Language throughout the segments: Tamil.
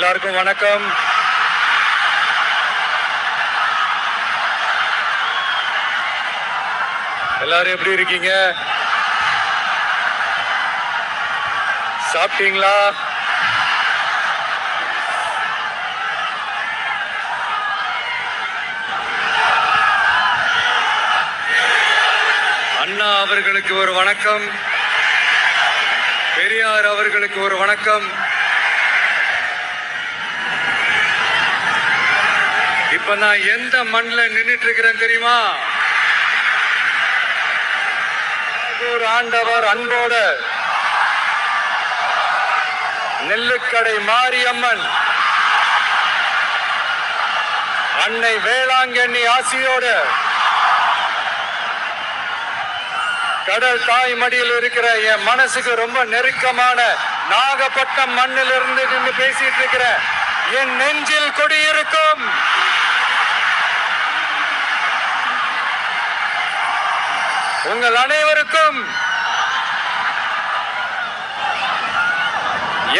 எல்லாருக்கும் வணக்கம். எல்லாரும் எப்படி இருக்கீங்க? சாப்பிட்டீங்களா? அண்ணா அவர்களுக்கு ஒரு வணக்கம், பெரியார் அவர்களுக்கு ஒரு வணக்கம். இப்ப நான் எந்த மண்ணில் நின்றுட்டு இருக்கிறேன் தெரியுமா? ஒரு ஆண்டவர் அன்போட நெல்லுக்கடை மாரியம்மன் அன்னை வேளாங்கண்ணி ஆசியோட கடல் தாய் மடியில் இருக்கிற என் மனசுக்கு ரொம்ப நெருக்கமான நாகப்பட்டினம் மண்ணில் இருந்து நின்று பேசிட்டு இருக்கிற என் நெஞ்சில் கொடியிருக்கும் உங்கள் அனைவருக்கும்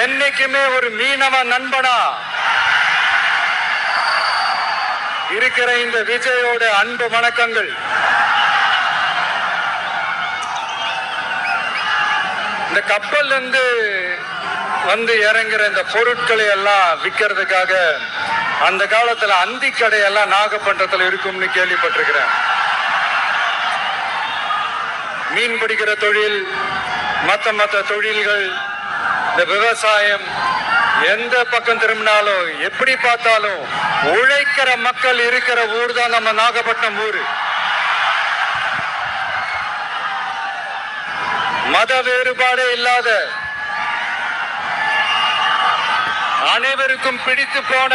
என்னைக்குமே ஒரு மீனவ நண்பனா இருக்கிற இந்த விஜயோட அன்பு வணக்கங்கள். இந்த கப்பல்ல இருந்து வந்து இறங்குற இந்த பொருட்களை எல்லாம் விற்கிறதுக்காக அந்த காலத்துல அந்தி கடையெல்லாம் நாகப்பட்டினத்துல இருக்கும்னு கேள்விப்பட்டிருக்கிறேன். மீன் பிடிக்கிற தொழில், மற்ற தொழில்கள், இந்த விவசாயம், எந்த பக்கம் திரும்பினாலும் எப்படி பார்த்தாலும் உழைக்கிற மக்கள் இருக்கிற ஊர் தான் நம்ம நாகப்பட்டினம் ஊரு. மத வேறுபாடே இல்லாத அனைவருக்கும் பிடித்து போன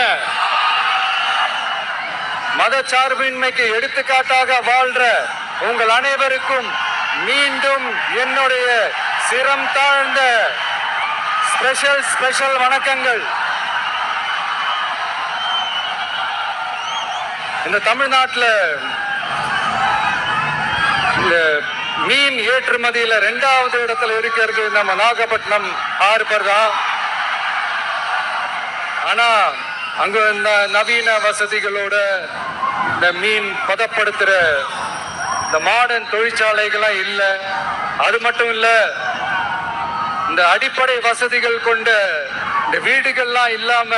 மதச்சார்பின்மைக்கு எடுத்துக்காட்டாக வாழ்ற உங்கள் அனைவருக்கும் மீண்டும் என்னுடைய சிரம் தாழ்ந்த ஸ்பெஷல் வணக்கங்கள். இந்த தமிழ்நாட்டில் இந்த மீன் ஏற்றுமதியில 2வது இடத்துல இருக்கிறது நம்ம நாகப்பட்டினம் ஹார்பர் தான். ஆனா அங்க இந்த நவீன வசதிகளோட இந்த மீன் பதப்படுத்துற இந்த மாடர்ன் தொழிற்சாலைகள்லாம் இல்லை. அது மட்டும் இல்ல, இந்த அடிப்படை வசதிகள் கொண்ட இந்த வீடுகள்லாம் இல்லாம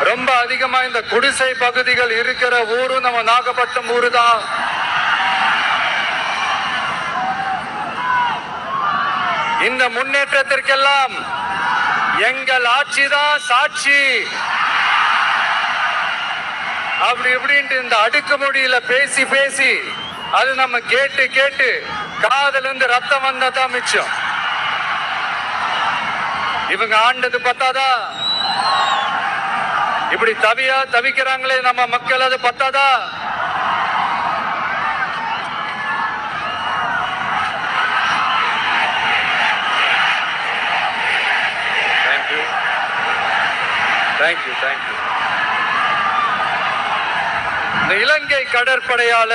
ரொம்ப அதிகமா இந்த குடிசை பகுதிகள் இருக்கிற ஊரும் நம்ம நாகப்பட்டினம் ஊரு தான். இந்த முன்னேற்றத்திற்கெல்லாம் எங்கள் ஆட்சிதான் சாட்சி. அப்படி இப்படின்ட்டு இந்த அடுக்குமுடியில பேசி அது நம்ம கேட்டு காதல இருந்து ரத்தம் வந்ததான் மிச்சம். இவங்க ஆண்டது பத்தாதா? இப்படி தவிக்கிறாங்களே நம்ம மக்கள், அது பத்தாதா? தேங்க்யூ. இந்த இலங்கை கடற்படையால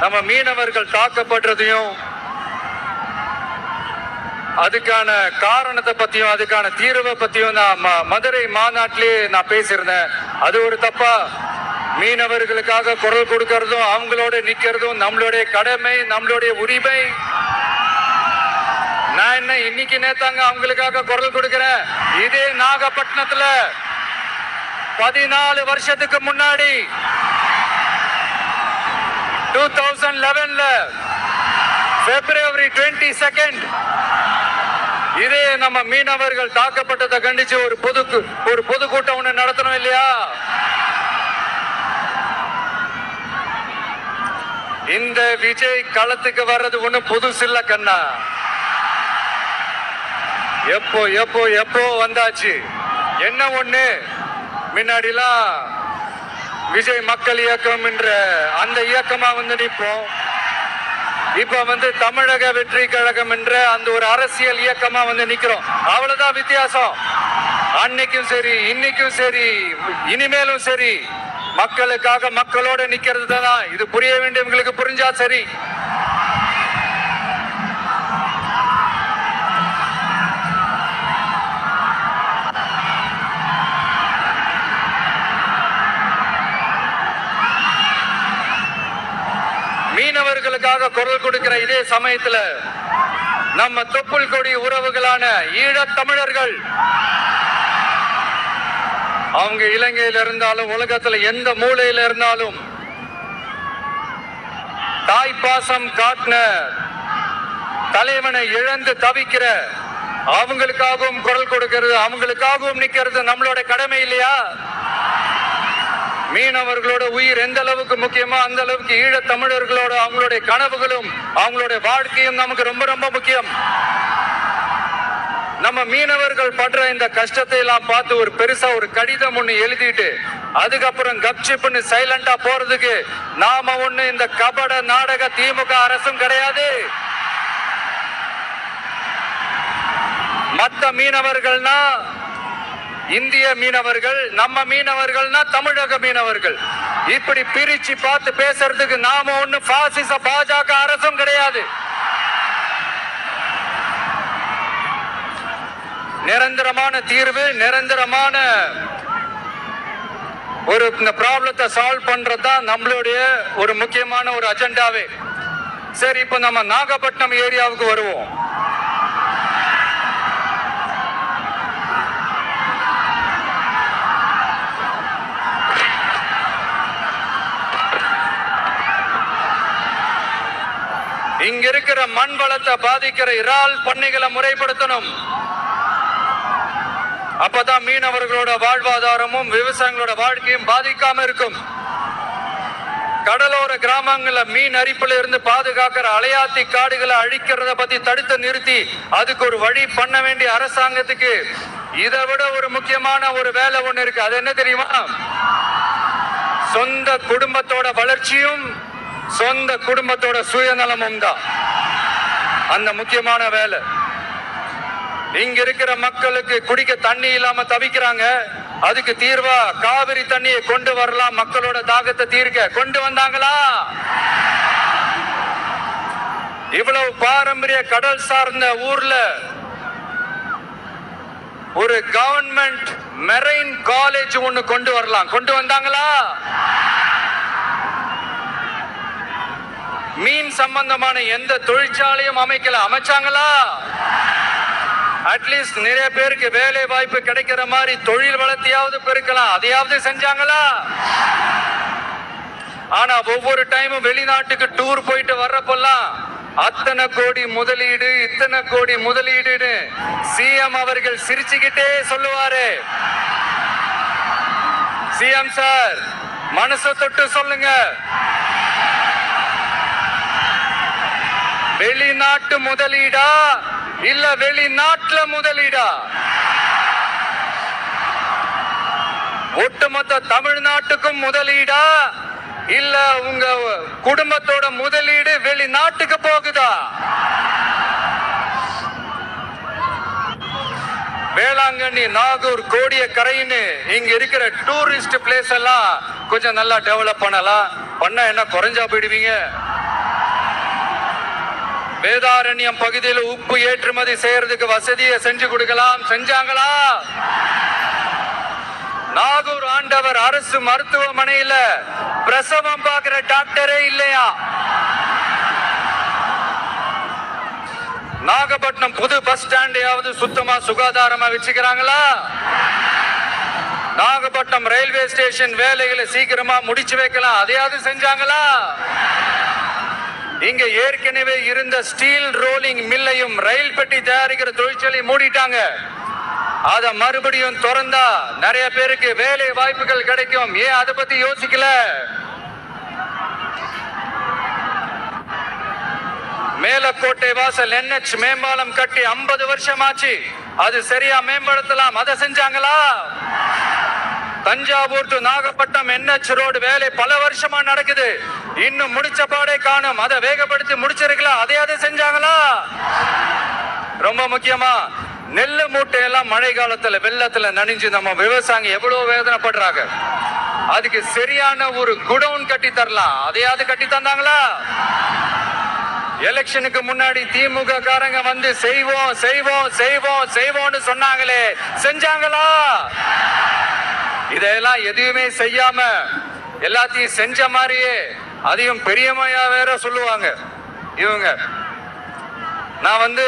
நம்ம மீனவர்கள் தாக்கப்படுறதையும் அதுக்கான காரணத்தை பத்தியும் அதுக்கான தீர்வை பத்தியும் நான் மதுரை மாநாட்டிலே நான் பேசியிருந்தேன். அது ஒரு தப்பா? மீனவர்களுக்காக குரல் கொடுக்கறதும் அவங்களோட நிக்கிறதும் நம்மளுடைய கடமை, நம்மளுடைய உரிமை. நான் என்ன இன்னைக்கு நேத்தாங்க அவங்களுக்காக குரல் கொடுக்கிறேன். இதே நாகப்பட்டினத்துல 14 வருஷத்துக்கு முன்னாடி 2011 February 22 இதே நம்ம மீனவர்கள் தாக்கப்பட்டதை கண்டிச்சு ஒரு பொதுக்கூட்டம் ஒண்ணு நடத்தணும் இல்லையா? இந்த விஜய் களத்துக்கு வர்றது ஒண்ணு புதுசு இல்ல கண்ணா. எப்போ வந்தாச்சு. என்ன ஒண்ணு, முன்னாடிலாம் விஜய் மக்கள் இயக்கம் என்ற அந்த இயக்கமா வந்து நிற்போம். இப்ப தமிழக வெற்றி கழகம் என்ற அந்த ஒரு அரசியல் இயக்கமா நிக்கிறோம். அவ்வளவுதான் வித்தியாசம். அன்னைக்கும் சரி, இன்னைக்கும் சரி, இனிமேலும் சரி, மக்களுக்காக மக்களோட நிக்கிறது தான். இது புரிய வேண்டியவங்களுக்கு புரிஞ்சா சரி. மீனவர்களுக்காக குரல் கொடுக்கிற இதே சமயத்துல நம்ம தொப்புள் கொடி உறவுகளான ஈழத் தமிழர்கள், அவங்க இலங்கையில இருந்தாலும் உலகத்துல எந்த மூலையில இருந்தாலும் தாய்ப்பாசம் காட்டின தலைவனை இழந்து தவிக்கிற அவங்களுக்காகவும் குரல் கொடுக்கிறது, அவங்களுக்காகவும் நிக்கிறது நம்மளோட கடமை இல்லையா? மீனவர்களோட உயிர் எந்த அளவுக்கு முக்கியமோ அந்த அளவுக்கு ஈழத் தமிழர்களோட அவங்களுடைய கனவுகளும் அவங்களுடைய வாழ்க்கையும் நமக்கு ரொம்ப ரொம்ப முக்கியம். நம்ம மீனவர்கள் படுற இந்த கஷ்டத்தை எல்லாம் பார்த்து ஒரு பெருசா ஒரு கடிதம் ஒண்ணு எழுதிட்டு அதுக்கப்புறம் கப்சிப்னு சைலண்டா போறதுக்கு நாம ஒண்ணு இந்த கபட நாடக திமுக அரசும் கிடையாது. மத்த மீனவர்கள்னா இந்திய மீனவர்கள், நம்ம மீனவர்கள்னா தமிழக மீனவர்கள், இப்படி பிரிச்சு பார்த்து பேசுறதுக்கு நாம ஒண்ணு பாசிச பாஜக அரசும் கிடையாது. நிரந்தரமான தீர்வு, நிரந்தரமான ஒரு இந்த ப்ராப்ளத்தை சால்வ் பண்றதுதான் நம்மளுடைய ஒரு முக்கியமான ஒரு அஜெண்டாவே. சரி, இப்ப நம்ம நாகப்பட்டினம் ஏரியாவுக்கு வருவோம். இங்க இருக்கிற மண் வளத்தை பாதிக்கிற இறால் பண்ணைகளை முறைப்படுத்தணும். அப்பதான் மீனவர்களோட வாழ்வாதாரமும் விவசாயிகளோட வாழ்க்கையும் பாதிக்காம இருக்கும். கடலோர கிராமங்கள்ல மீன் அரிப்புல இருந்து பாதுகாக்கிற அலையாத்தி காடுகளை அழிக்கிறத பத்தி தடுத்து நிறுத்தி அதுக்கு ஒரு வழி பண்ண வேண்டிய அரசாங்கத்துக்கு இதை விட ஒரு முக்கியமான ஒரு வேலை ஒண்ணு இருக்கு. அது என்ன தெரியுமா? சொந்த குடும்பத்தோட வளர்ச்சியும் சொந்த குடும்பத்தோட சுயநலமும் தான் அந்த முக்கியமான வேலை. இங்க இருக்கிற மக்களுக்கு குடிக்க தண்ணி இல்லாம தவிக்கிறாங்க. அதுக்கு தீர்வா காவிரி தண்ணியை கொண்டு வரலாம், மக்களோட தாகத்தை தீர்க்க. கொண்டு வந்தாங்களா? இவ்வளவு பாரம்பரிய கடல் சார்ந்த ஊர்ல ஒரு கவர்மெண்ட் மெரைன் காலேஜ் ஒண்ணு கொண்டு வரலாம். கொண்டு வந்தாங்களா? மீன் சம்பந்தமான எந்த தொழிற்சாலையும் அமைக்கல. அமைச்சாங்களா? அட்லீஸ்ட் நிறைய பேருக்கு வேலை வாய்ப்பு கிடைக்கிற மாதிரி தொழில் வளர்த்தியாவது பெருக்கலாம். அதையாவது செஞ்சாங்களா? ஆனா ஒவ்வொரு டைமும் வெளிநாட்டுக்கு டூர் போயிட்டு வர்றப்பெல்லாம் அத்தனை கோடி முதலீடு, இத்தனை கோடி முதலீடு சிஎம் அவர்கள் சிரிச்சுக்கிட்டே சொல்லுவாரு. சிஎம் சார், மனசை தொட்டு சொல்லுங்க, வெளிநாட்டு முதலீடா இல்ல வெளிநாட்டுல முதலீடா? ஒட்டுமொத்த தமிழ்நாட்டுக்கும் முதலீடா இல்ல உங்க குடும்பத்தோட முதலீடு வெளிநாட்டுக்கு போகுதா? வேளாங்கண்ணி, நாகூர், கோடியக்கரைன்னு இங்க இருக்கிற டூரிஸ்ட் பிளேஸ் எல்லாம் கொஞ்சம் நல்லா டெவலப் பண்ணலாம். பண்ண என்ன குறைஞ்சா போயிடுவீங்க? வேதாரண்யம் பகுதியில் உப்பு ஏற்றுமதி செய்யறதுக்கு வசதியை செஞ்சு கொடுக்கலாம். செஞ்சாங்களா? நாகூர் ஆண்டவர் அரசு மருத்துவமனையில பிரசவம் பார்க்கிற டாக்டரே இல்லையா? நாகப்பட்டினம் புது பஸ் ஸ்டாண்டையாவது சுத்தமா சுகாதாரமா வச்சுக்கிறாங்களா? நாகப்பட்டினம் ரயில்வே ஸ்டேஷன் வேலைகளை சீக்கிரமா முடிச்சு வைக்கலாம். அதையாவது செஞ்சாங்களா? இங்க ஏற்கனவே இருந்த ஸ்டீல் ரோலிங் மில்லையும் ரயில் பெட்டி தயாரிக்கிற தொழிற்சாலை மூடிட்டாங்க. அத மறுபடியும் திறந்தா நிறைய பேருக்கு வேலை வாய்ப்புகள் கிடைக்கும். ஏன் அதை பத்தி யோசிக்கல? மேலக்கோட்டை வாசல் NH மேம்பாலம் கட்டி 50 வருஷம் ஆச்சு. அது சரியா மேம்படுத்தலாம். அதை செஞ்சாங்களா? Thanjavur to Nagapattinam NH road வேலை பல வருஷமா நடக்குது. இன்னும் முடிச்ச பாடே காணும். அதை வேகப்படுத்தி முடிச்சிருக்கலாம். அதையாவது செஞ்சாங்களா? ரொம்ப முக்கியமா நெல்லு மூட்டையெல்லாம் மழை காலத்துல வெள்ளத்துல நனைஞ்சு நம்ம விவசாயிங்க எவ்வளவு வேதனைப்படுறாங்க. அதுக்கு சரியான ஒரு குடவுன் கட்டி தரலாம். அதையாவது கட்டி தந்தாங்களா? எலெக்ஷனுக்கு முன்னாடி திமுக காரங்க வந்து செய்வோம் செய்வோம் செய்வோம் செய்வோம்னு சொன்னாங்களே, செஞ்சாங்களா? இதெல்லாம் எதுவுமே செய்யாம எல்லாத்தையும் செஞ்ச மாதிரியே அதையும் பெரியமையா வேற சொல்லுவாங்க. இவங்க. நான் வந்து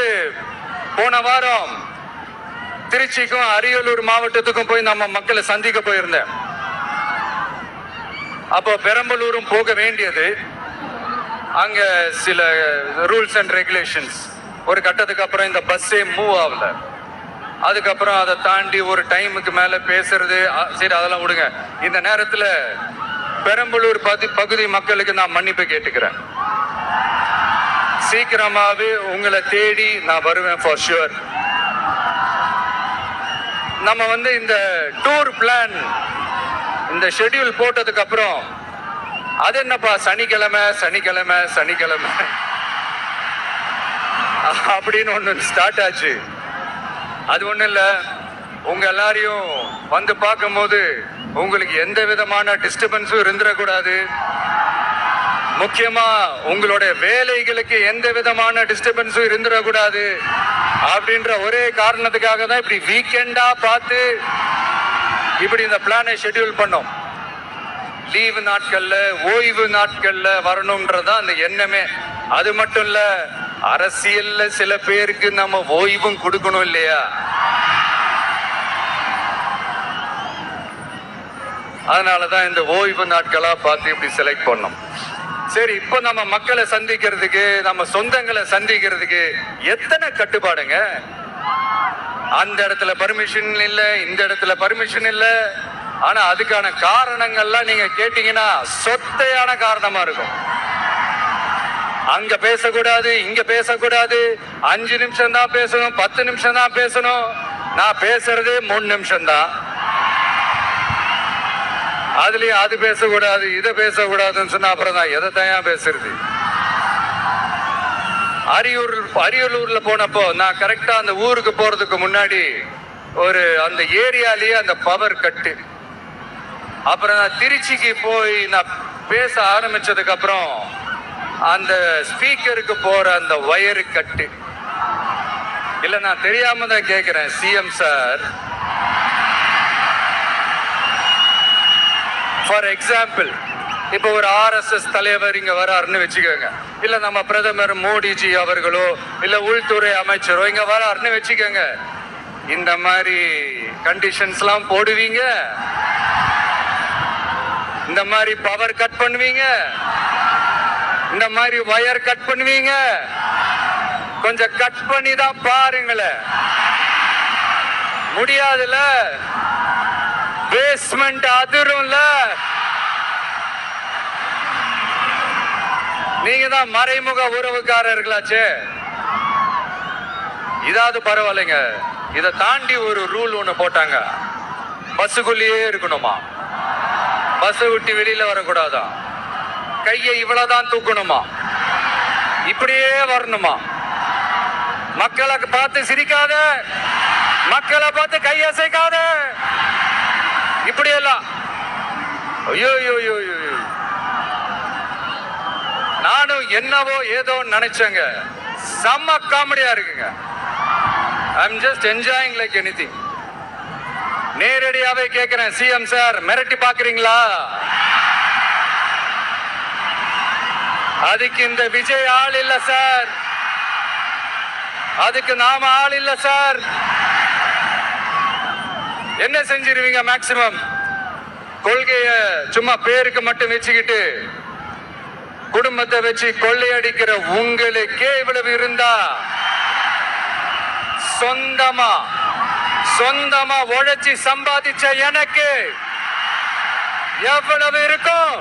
போன வாரம் திருச்சிக்கும் அரியலூர் மாவட்டத்துக்கும் போய் நம்ம மக்களை சந்திக்க போயிருந்தேன். அப்போ பெரம்பலூரும் போக வேண்டியது. அங்க சில ரூல்ஸ் அண்ட் ரெகுலேஷன்ஸ், ஒரு கட்டத்துக்கு அப்புறம் இந்த பஸ்ஸே மூவ் ஆகல. அதுக்கப்புறம் அதை தாண்டி ஒரு டைமுக்கு மேல பேசுறது, சரி அதெல்லாம் விடுங்க. இந்த நேரத்துல பெரம்பலூர் பகுதி மக்களுக்கு நான் மன்னிப்பு கேட்டுக்கிறேன். சீக்கிரமாவே உங்களை தேடி நான் வருவேன் ஃபார் ஷுவர். நம்ம வந்து இந்த டூர் பிளான், இந்த ஷெட்யூல் போட்டதுக்கு அப்புறம் அது என்னப்பா சனிக்கிழமை சனிக்கிழமை சனிக்கிழமை அப்படின்னு ஒண்ணு ஸ்டார்ட் ஆச்சு. அது ஒண்ணு இல்ல, உங்க எல்லாரையும் வந்து பார்க்கும் போது உங்களுக்கு எந்த விதமான டிஸ்டர்பன்ஸும் இருந்துடக்கூடாது. முக்கியமா உங்களுடைய வேலைகளுக்கு எந்த விதமான டிஸ்டர்பன்ஸும் இருந்துடக்கூடாது அப்படின்ற ஒரே காரணத்துக்காக தான் இப்படி வீக்கெண்டா பார்த்து இப்படி இந்த பிளானை ஷெட்யூல் பண்ணோம். லீவு நாட்கள்ல, ஓய்வு நாட்கள்ல வரணும்ன்றதான் அந்த எண்ணமே. அது மட்டும் இல்ல, அரசியல்ல சில பேருக்கு நம்ம ஓய்வும் கொடுக்கணும் இல்லையா? அதனாலதான் இந்த ஓய்வு நாட்களா பார்த்து இப்படி செலக்ட் பண்ணோம். சரி, இப்ப நம்ம மக்களை சந்திக்கிறதுக்கு, நம்ம சொந்தங்களை சந்திக்கிறதுக்கு எத்தனை கட்டுப்பாடுங்க. அந்த இடத்துல பர்மிஷன் இல்ல, இந்த இடத்துல பர்மிஷன் இல்ல. ஆனா அதுக்கான காரணங்கள்லாம் நீங்க கேட்டீங்கன்னா சொத்தையான காரணமா இருக்கும். அங்க பேசக்கூடாது, இங்க பேசக்கூடாது, 5 நிமிஷம் தான் பேசணும், 10 நிமிஷம் தான் பேசணும். நான் பேசுறதே 3 நிமிஷம் தான். அதுலயும் அது பேசக்கூடாது, இதை பேசக்கூடாதுன்னு சொன்னா அப்புறம் தான் எதை தான் பேசுறது. அரியலூர்ல போனப்போ நான் கரெக்டா அந்த ஊருக்கு போறதுக்கு முன்னாடி ஒரு அந்த ஏரியாலேயே அந்த பவர் கட்டு. அப்புறம் நான் திருச்சிக்கு போய் நான் பேச ஆரம்பிச்சதுக்கு அப்புறம் அந்த ஸ்பீக்கருக்கு போற அந்த வயரு கட்டு. இல்ல, நான் தெரியாம தான் கேக்குறேன், சிஎம் சார், ஃபார் எக்ஸாம்பிள் இப்ப ஒரு RSS தலைவர் இங்க வராருன்னு வச்சுக்கோங்க, இல்ல நம்ம பிரதமர் மோடிஜி அவர்களோ இல்ல உள்துறை அமைச்சரோ இங்க வராருன்னு வச்சுக்கோங்க. இந்த மாதிரி கண்டிஷன்ஸ் எல்லாம் போடுவீங்க, இந்த மாதிரி பவர் கட் பண்ணுவீங்க, இந்த மாதிரி வயர் கட் பண்ணுவீங்க. கொஞ்சம் கட் பண்ணி தான் பாருங்களேன். முடியாதுல, பேஸ்மெண்ட் அதிரும்ல. நீங்க தான் மறைமுக உறவுக்காரர்களாச்சே. இதாவது பரவாயில்லைங்க. இதை தாண்டி ஒரு ரூல் ஒண்ணு போட்டாங்க, பஸ்ஸுக்குள்ளேயே இருக்கணுமா, பஸ் விட்டு வெளியில வரக்கூடாதா, கையை இவ்வளவுதான் தூக்கணுமா, இப்படியே வரணுமா, மக்களை பார்த்து சிரிக்காத, மக்களை பார்த்து கையசைக்காத, இப்படியெல்லாம். ஐயோ, நானும் என்னவோ ஏதோ நினைச்சேங்க. செம்ம காமெடியா இருக்குங்க. I'm just enjoying like anything. நேரடியாவே கேக்குறேன், சிஎம் சார் மிரட்டி பாக்குறீங்களா? அதுக்கு இந்த விஜய் ஆள் இல்ல சார், அதுக்கு நாம ஆள் இல்ல சார். என்ன செஞ்சிருவீங்க? மேக்சிமம் கொள்கைய சும்மா பேருக்கு மட்டும் வச்சுக்கிட்டு குடும்பத்தை வச்சு கொள்ளையடிக்கிற உங்களுக்கே இவ்வளவு இருந்தா, சொந்தமா உழைச்சி சம்பாதிச்ச எனக்கு எவ்வளவு இருக்கும்?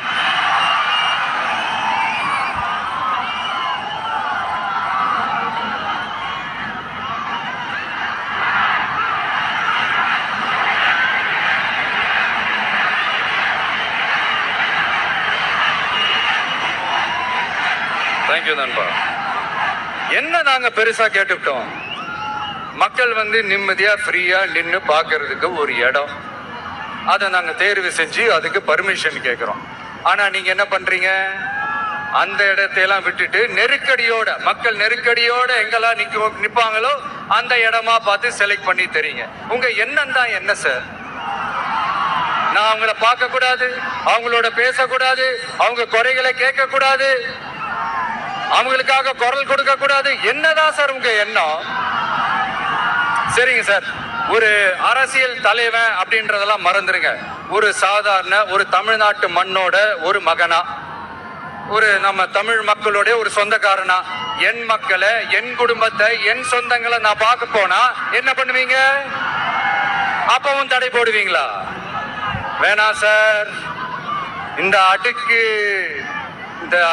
தேங்க்யூ நண்பா. என்ன நாங்க பெருசா கேட்டுட்டோம்? மக்கள் வந்து நிம்மதியா ஃப்ரீயா நின்று பாக்குறதுக்கு ஒரு இடம், அதை நாங்க தேர்வு செஞ்சு அதுக்கு பர்மிஷன் கேட்கிறோம். ஆனா நீங்க என்ன பண்றீங்க? அந்த இடத்தையெல்லாம் விட்டுட்டு நெருக்கடியோட, மக்கள் நெருக்கடியோட எங்கெல்லாம் நிப்பாங்களோ அந்த இடமா பார்த்து செலக்ட் பண்ணி தரீங்க. உங்க எண்ணம் தான் என்ன சார்? நான் அவங்கள பார்க்க கூடாது, அவங்களோட பேசக்கூடாது, அவங்க குறைகளை கேட்க கூடாது, அவங்களுக்காக குரல் கொடுக்க கூடாது. என்னதான் சார் உங்க எண்ணம்? சரிங்க சார், ஒரு அரசியல் தலைவன் அப்படின்றதெல்லாம் மறந்துருங்க. ஒரு சாதாரண ஒரு தமிழ்நாட்டு மண்ணோட ஒரு மகனா, ஒரு நம்ம தமிழ் மக்களுடைய ஒரு சொந்தக்காரனா, என் மக்களை, என் குடும்பத்தை, என் சொந்தங்களை நான் பார்க்க போனா என்ன பண்ணுவீங்க? அப்பவும் தடை போடுவீங்களா? வேணாம் சார். இந்த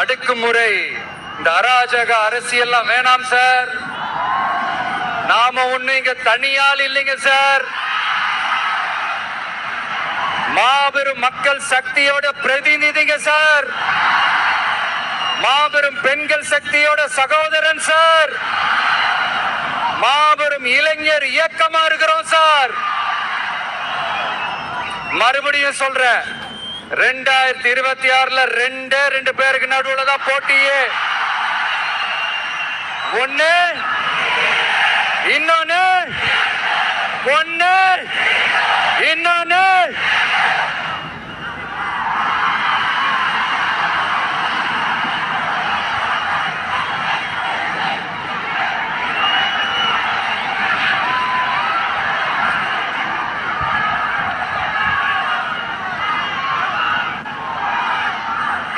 அடுக்குமுறை, இந்த அராஜக அரசியல்லாம் வேணாம் சார். நாம ஒண்ணு இங்க தனியால் இல்லைங்க சார். மாபெரும் மக்கள் சக்தியோட பிரதிநிதிங்க சார். மாபெரும் பெண்கள் சக்தியோட சகோதரன் சார். மாபெரும் இளைஞர் இயக்கமா இருக்கிறோம் சார். மறுபடியும் சொல்றேன், 2026ல ரெண்டு பேருக்கு நடுவுல தான் போட்டியே. ஒண்ணு இன்னொன்னு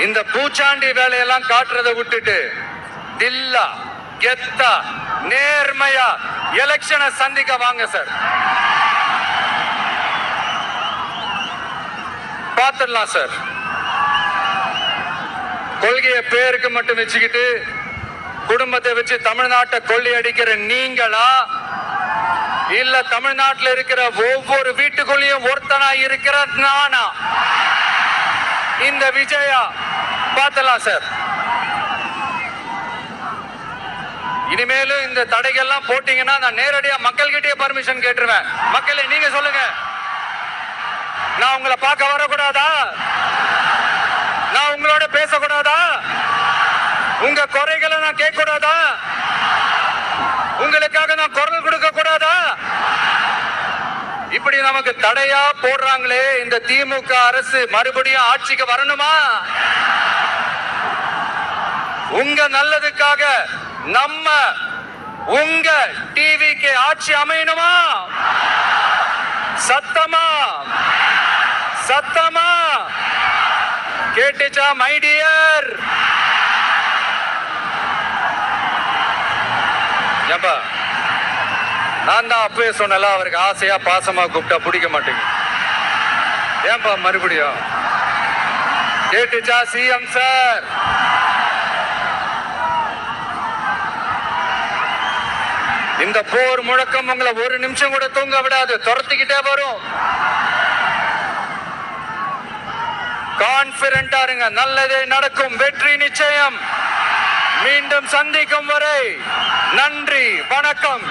இந்த பூச்சாண்டி வேலையெல்லாம் காட்டுறதை விட்டுட்டு தில்லா கெத்தா நேர்மையா எலெக்ஷனை சந்திக்க வாங்க சார். பாத்துடலாம் சார். கொள்கையை பேருக்கு மட்டும் வச்சுக்கிட்டு குடும்பத்தை வச்சு தமிழ்நாட்டை கொள்ளையடிக்கிற நீங்களா, இல்ல தமிழ்நாட்டில் இருக்கிற ஒவ்வொரு வீட்டுக்குள்ளேயும் ஒருத்தனா இருக்கிற நானா, இந்த விஜயா? பாத்தலாம் சார். இனிமேலும் இந்த தடைகள்லாம் போட்டீங்கன்னா நான் நேரடியா மக்கள்கிட்டயே பர்மிஷன் கேட்டுருவேன். மக்களே நீங்க சொல்லுங்க, நான் உங்களை பார்க்க வரக்கூடாதா? நான் உங்களோட பேசக்கூடாதா? உங்க குறைகளை நான் கேட்க கூடாதா? உங்களுக்காக நான் குரல் கொடுக்க கூடாதா? இப்படி நமக்கு தடையா போடுறாங்களே, இந்த திமுக அரசு மறுபடியும் ஆட்சிக்கு வரணுமா? உங்க நல்லதுக்காக நம்ம உங்க டிவிக்கு ஆட்சி அமையணுமா? சத்தமா கேட்டுச்சா மை டியர்? ஏப்பா, நான் தான் அப்பவே சொன்னல, அவருக்கு ஆசையா பாசமா கூப்பிட்டா பிடிக்க மாட்டேங்க. ஏன்பா மறுபடியும்? கேட்டுச்சா சிஎம் சார்? இந்த போர் முழக்கம் உங்களை ஒரு நிமிஷம் கூட தூங்க விடாது, துரத்திக்கிட்டே வரும். கான்பிடென்டா இருங்க, நல்லதே நடக்கும், வெற்றி நிச்சயம். மீண்டும் சந்திக்கும் வரை நன்றி, வணக்கம்.